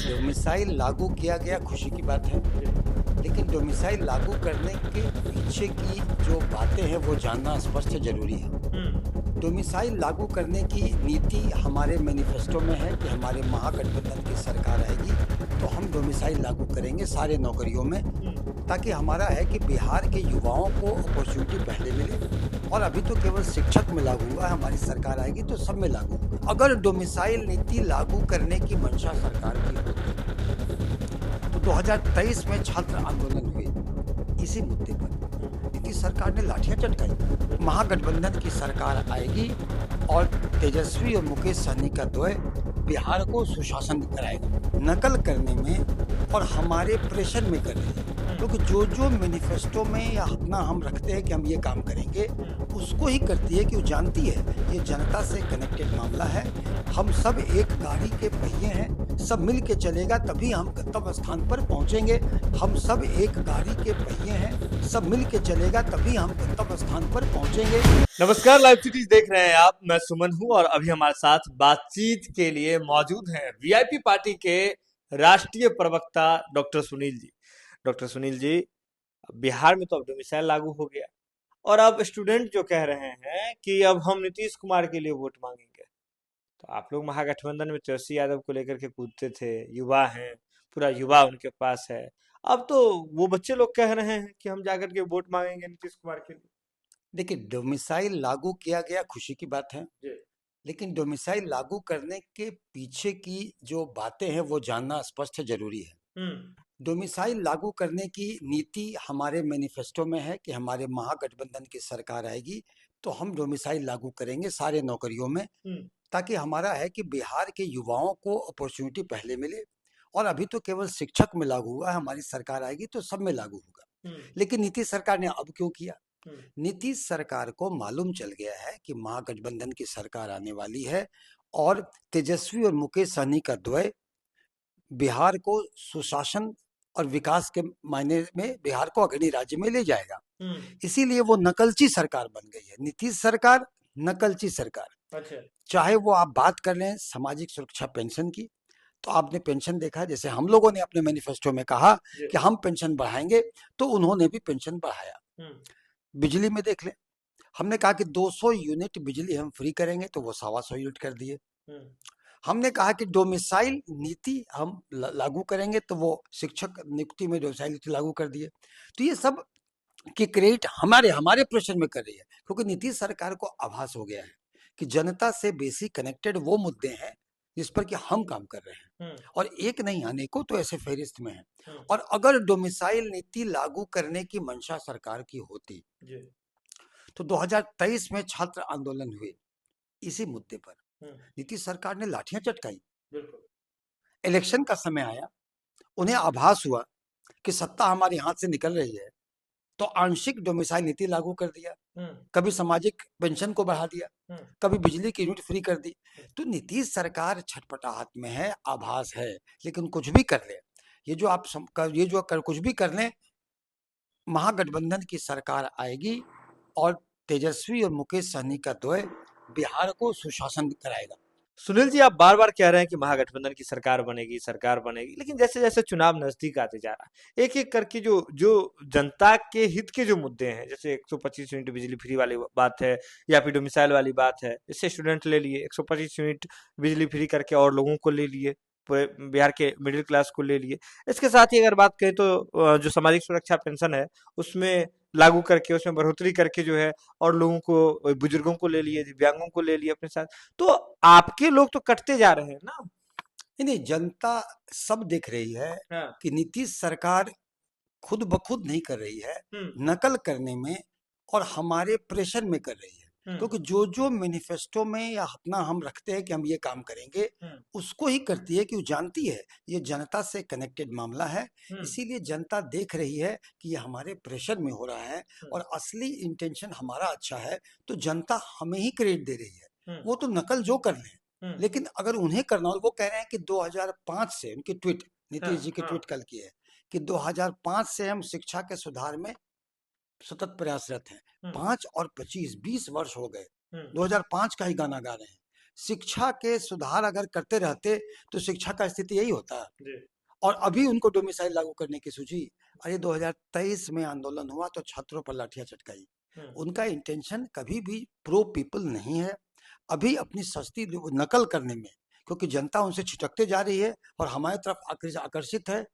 Domicile लागू किया गया, खुशी की बात है, लेकिन डोमिसाइल लागू करने के पीछे की जो बातें हैं वो जानना स्पष्ट जरूरी है। डोमिसाइल लागू करने की नीति हमारे मैनिफेस्टो में है कि हमारे महागठबंधन की सरकार आएगी तो हम डोमिसाइल लागू करेंगे सारे नौकरियों में, ताकि हमारा है कि बिहार के युवाओं को अपॉर्चुनिटी पहले मिले। और अभी तो केवल शिक्षक में लागू हुआ है, हमारी सरकार आएगी तो सब में लागू होगा। अगर डोमिसाइल नीति लागू करने की मंशा सरकार की होती तो 2023 में छात्र आंदोलन हुए इसी मुद्दे पर। नीतीश सरकार ने लाठियां चटकाई। महागठबंधन की सरकार आएगी और तेजस्वी और मुकेश सहनी का द्वय बिहार को सुशासन कराएगा। नकल करने में और हमारे प्रेशर में कर रहे हैं, क्योंकि जो मैनिफेस्टो में या अपना हम रखते हैं कि हम ये काम करेंगे, उसको ही करती है कि वो जानती है ये जनता से कनेक्टेड मामला है। हम सब एक गाड़ी के पहिए हैं, सब मिल के चलेगा तभी हम गंतव्य स्थान पर पहुंचेंगे। हम सब एक गाड़ी के पहिए हैं, सब मिल के चलेगा तभी हम गंतव्य स्थान पर पहुंचेंगे। नमस्कार, लाइव सिटीज देख रहे हैं आप। मैं सुमन हूं और अभी हमारे साथ बातचीत के लिए मौजूद हैं वीआईपी पार्टी के राष्ट्रीय प्रवक्ता डॉक्टर सुनील जी। डॉक्टर सुनील जी, बिहार में तो अब डोमिसाइल लागू हो गया और अब स्टूडेंट जो कह रहे हैं कि अब हम नीतीश कुमार के लिए वोट मांगेंगे, तो आप लोग महागठबंधन में तेजस्वी यादव को लेकर के कूदते थे, युवा हैं, पूरा युवा उनके पास है। अब तो वो बच्चे लोग कह रहे हैं कि हम जाकर के वोट मांगेंगे नीतीश कुमार के लिए। देखिए, डोमिसाइल लागू किया गया, खुशी की बात है, जी। लेकिन डोमिसाइल लागू करने के पीछे की जो बातें हैं वो जानना स्पष्ट जरूरी है। डोमिसाइल लागू करने की नीति हमारे मैनिफेस्टो में है कि हमारे महागठबंधन की सरकार आएगी तो हम डोमिसाइल लागू करेंगे सारे नौकरियों में, ताकि हमारा है कि बिहार के युवाओं को अपॉर्चुनिटी पहले मिले। और अभी तो केवल शिक्षक में लागू हुआ है, हमारी सरकार आएगी तो सब में लागू होगा। लेकिन नीतीश सरकार ने अब क्यों किया? नीतीश सरकार को मालूम चल गया है कि महागठबंधन की सरकार आने वाली है और तेजस्वी और मुकेश सहनी का द्वय बिहार को सुशासन और विकास के मायने में बिहार को अग्रणी राज्य में ले जाएगा। इसीलिए वो नकलची सरकार बन गई है। नीतीश सरकार नकलची सरकार। अच्छा। चाहे वो आप बात कर लें सामाजिक सुरक्षा पेंशन की, तो आपने पेंशन देखा, जैसे हम लोगों ने अपने मैनिफेस्टो में कहा कि हम पेंशन बढ़ाएंगे तो उन्होंने भी पेंशन बढ़ाया। बिजली में देख लें, हमने कहा कि 200 यूनिट बिजली हम फ्री करेंगे तो वो 125 यूनिट कर दिए। हमने कहा कि डोमिसाइल नीति हम लागू करेंगे तो वो शिक्षक नियुक्ति में डोमिसाइल नीति लागू कर दिए। तो ये सब की क्रेडिट हमारे प्रेशर में कर रही है, क्योंकि नीतीश सरकार को आभास हो गया है कि जनता से बेसिक कनेक्टेड वो मुद्दे हैं जिस पर कि हम काम कर रहे हैं, और एक नहीं अनेकों तो ऐसे फहरिस्त में हैं। और अगर डोमिसाइल नीति लागू करने की मंशा सरकार की होती तो 2023 में छात्र आंदोलन हुए इसी मुद्दे पर। नीतीश सरकार ने लाठियां चटकाई। इलेक्शन का समय आया, उन्हें आभास हुआ कि सत्ता हमारे हाथ से निकल रही है, तो आंशिक डोमिसाइल नीति लागू कर दिया। कभी सामाजिक पेंशन को बढ़ा दिया, कभी बिजली की यूनिट फ्री कर दी। तो नीतीश सरकार छटपटाहट में है, आभास है, लेकिन कुछ भी कर ले, कुछ भी कर ले, महागठबंधन की सरकार आएगी और तेजस्वी और मुकेश सहनी का द्वय बिहार को सुशासन कराएगा। सुनील जी, आप बार बार कह रहे हैं कि महागठबंधन की सरकार बनेगी, लेकिन जैसे जैसे चुनाव नजदीक आते जा रहा है, एक एक करके जो जो जनता के हित के जो मुद्दे हैं, जैसे 125 यूनिट बिजली फ्री वाली बात है या फिर डोमिसाइल वाली बात है, इससे स्टूडेंट ले लिए 125 यूनिट बिजली फ्री करके और लोगों को ले लिए, पूरे बिहार के मिडिल क्लास को ले लिए। इसके साथ ही अगर बात करें तो जो सामाजिक सुरक्षा पेंशन है उसमें लागू करके, उसमें बढ़ोतरी करके जो है, और लोगों को, बुजुर्गों को ले लिए, दिव्यांगों को ले लिए अपने साथ। तो आपके लोग तो कटते जा रहे हैं ना। नहीं, जनता सब देख रही है कि नीतीश सरकार खुद ब खुद नहीं कर रही है, नकल करने में और हमारे प्रेशर में कर रही है। क्योंकि जो मैनिफेस्टो में या अपना हम रखते हैं कि हम ये काम करेंगे, उसको ही करती है, कि वो जानती है ये जनता से कनेक्टेड मामला है। इसीलिए जनता देख रही है कि ये हमारे प्रेशर में हो रहा है और असली इंटेंशन हमारा अच्छा है, तो जनता हमें ही क्रेडिट दे रही है। वो तो नकल जो कर लें, लेकिन अगर उन्हें करना हो, वो कह रहे हैं कि 2005 से, उनकी ट्वीट, नीतीश जी की ट्वीट कल की है कि 2005 से हम शिक्षा के सुधार में सतत प्रयासरत हैं। 5 और 25 20 वर्ष हो गए, 2005 का ही गाना गा रहे हैं। शिक्षा के सुधार अगर करते रहते तो शिक्षा का स्थिति यही होता। जी। और अभी उनको डोमिसाइल लागू करने की सूची, अरे 2023 में आंदोलन हुआ तो छात्रों पर लाठियां चटकाई। उनका इंटेंशन कभी भी प्रो पीपल नहीं है। अभी अपनी सस्ती नकल करने में, क्योंकि जनता उनसे छिटकते जा रही है और हमारी तरफ आकर्षित है,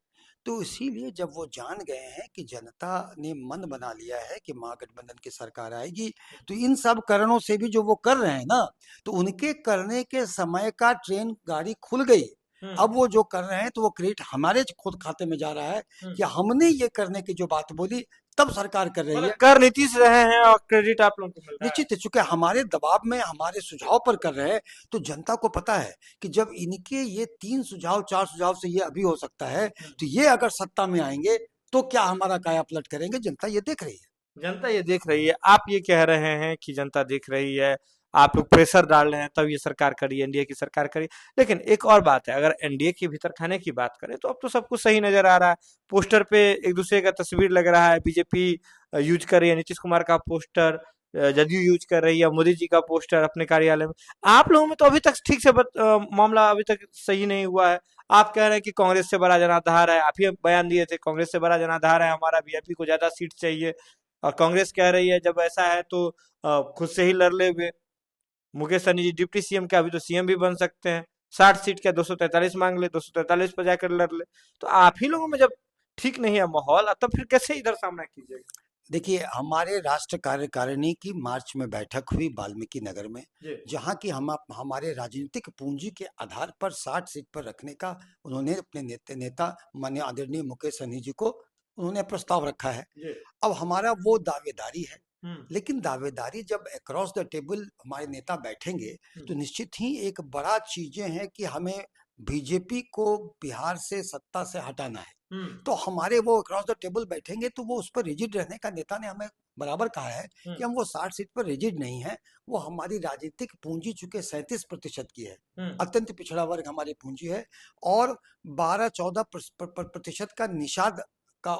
तो इसीलिए जब वो जान गए हैं कि जनता ने मन बना लिया है कि महागठबंधन की सरकार आएगी, तो इन सब कारणों से भी जो वो कर रहे हैं ना, तो उनके करने के समय का ट्रेन गाड़ी खुल गई। अब वो जो कर रहे हैं तो वो क्रेडिट हमारे खुद खाते में जा रहा है कि हमने ये करने की जो बात बोली तब सरकार कर रही है। कर नीतीश रहे हैं और क्रेडिट आप लोगों को मिल रहा है। निश्चित है, चूंकि हमारे दबाव में हमारे सुझाव पर कर रहे हैं, तो जनता को पता है कि जब इनके ये 3 सुझाव 4 सुझाव से ये अभी हो सकता है, तो ये अगर सत्ता में आएंगे तो क्या हमारा काया पलट करेंगे। जनता ये देख रही है। जनता ये देख रही है। आप ये कह रहे हैं कि जनता देख रही है, आप लोग प्रेशर डाल रहे हैं तब ये सरकार करी, एनडीए की सरकार करी। लेकिन एक और बात है, अगर एनडीए के भीतर खाने की बात करें तो अब तो सब कुछ सही नजर आ रहा है। पोस्टर पे एक दूसरे का तस्वीर लग रहा है, बीजेपी यूज कर रही है नीतीश कुमार का पोस्टर, जदयू यूज कर रही है मोदी जी का पोस्टर अपने कार्यालय में। आप लोगों में तो अभी तक ठीक से मामला अभी तक सही नहीं हुआ है। आप कह रहे हैं कि कांग्रेस से बड़ा जनाधार है, आप ही बयान दिए थे कांग्रेस से बड़ा जनाधार है हमारा, वीआईपी को ज्यादा सीट चाहिए। और कांग्रेस कह रही है जब ऐसा है तो खुद से ही लड़ ले वे। मुकेश सहनी जी डिप्टी सीएम के, अभी तो सीएम भी बन सकते हैं। 60 सीट क्या 243 मांग ले, 243 पर जाकर लड़ ले। तो आप ही लोगों में जब ठीक नहीं है माहौल, तब फिर कैसे इधर सामना कीजिएगा। देखिए, हमारे राष्ट्र कार्यकारिणी की मार्च में बैठक हुई वाल्मीकि नगर में, जहां की हमारे राजनीतिक पूंजी के आधार पर 60 सीट पर रखने का उन्होंने अपने नेता माननीय आदरणीय मुकेश सहनी जी को उन्होंने प्रस्ताव रखा है। अब हमारा वो दावेदारी है, लेकिन दावेदारी जब अक्रॉस द टेबल हमारे नेता बैठेंगे तो निश्चित ही एक बड़ा चीजें हैं कि हमें बीजेपी को बिहार से सत्ता से हटाना है। तो हमारे वो अक्रॉस द टेबल बैठेंगे तो वो उस पर रिजिड रहने का नेता ने हमें बराबर कहा है कि हम वो 60 सीट पर रिजिड नहीं है। वो हमारी राजनीतिक पूंजी चूंकि 37% की है, अत्यंत पिछड़ा वर्ग हमारी पूंजी है, और 12-14% का निषाद का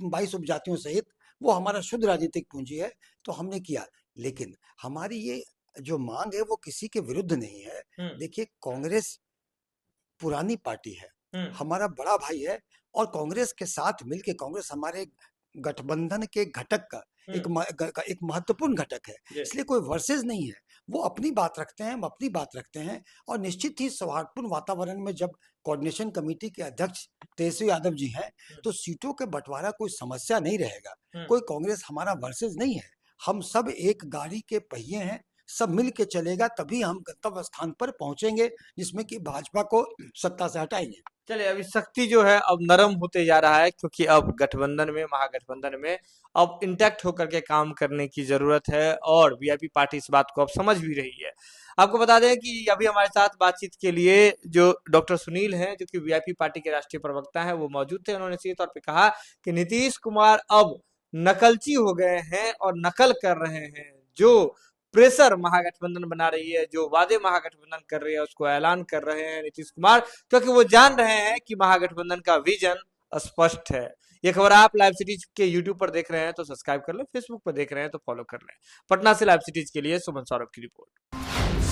22 उपजातियों सहित वो हमारा शुद्ध राजनीतिक पूंजी है। तो हमने किया, लेकिन हमारी ये जो मांग है वो किसी के विरुद्ध नहीं है। देखिए, कांग्रेस पुरानी पार्टी है, हमारा बड़ा भाई है, और कांग्रेस के साथ मिलके, कांग्रेस हमारे गठबंधन के घटक का एक महत्वपूर्ण घटक है, इसलिए कोई वर्सेस नहीं है। वो अपनी बात रखते हैं, हम अपनी बात रखते हैं, और निश्चित ही सौहार्दपूर्ण वातावरण में जब कोऑर्डिनेशन कमेटी के अध्यक्ष तेजस्वी यादव जी हैं, तो सीटों के बंटवारा कोई समस्या नहीं रहेगा। कोई कांग्रेस हमारा वर्सेस नहीं है, हम सब एक गाड़ी के पहिए हैं, सब मिल के चलेगा, तभी हम गंतव्य स्थान पर पहुंचेंगे जिसमें कि भाजपा को सत्ता से हटाएंगे। चलिए, अभी शक्ति जो है अब नरम होते जा रहा है, क्योंकि अब गठबंधन में, महागठबंधन में अब इंटैक्ट होकर के काम करने की जरूरत है, और वीआईपी पार्टी इस बात को अब समझ भी रही है। आपको बता दें कि अभी हमारे साथ बातचीत के लिए जो डॉक्टर सुनील हैं, जो कि वीआईपी पार्टी के राष्ट्रीय प्रवक्ता हैं, वो मौजूद थे। उन्होंने सीधे तौर पे कहा कि नीतीश कुमार अब नकलची हो गए हैं और नकल कर रहे हैं। जो प्रेशर महागठबंधन बना रही है, जो वादे महागठबंधन कर रही है, उसको ऐलान कर रहे हैं नीतीश कुमार, क्योंकि वो जान रहे हैं कि महागठबंधन का विजन स्पष्ट है। ये खबर आप लाइव सिटीज के यूट्यूब पर देख रहे हैं तो सब्सक्राइब कर लें, फेसबुक पर देख रहे हैं तो फॉलो कर लें। पटना से लाइव सिटीज के लिए सुमन सौरभ की रिपोर्ट।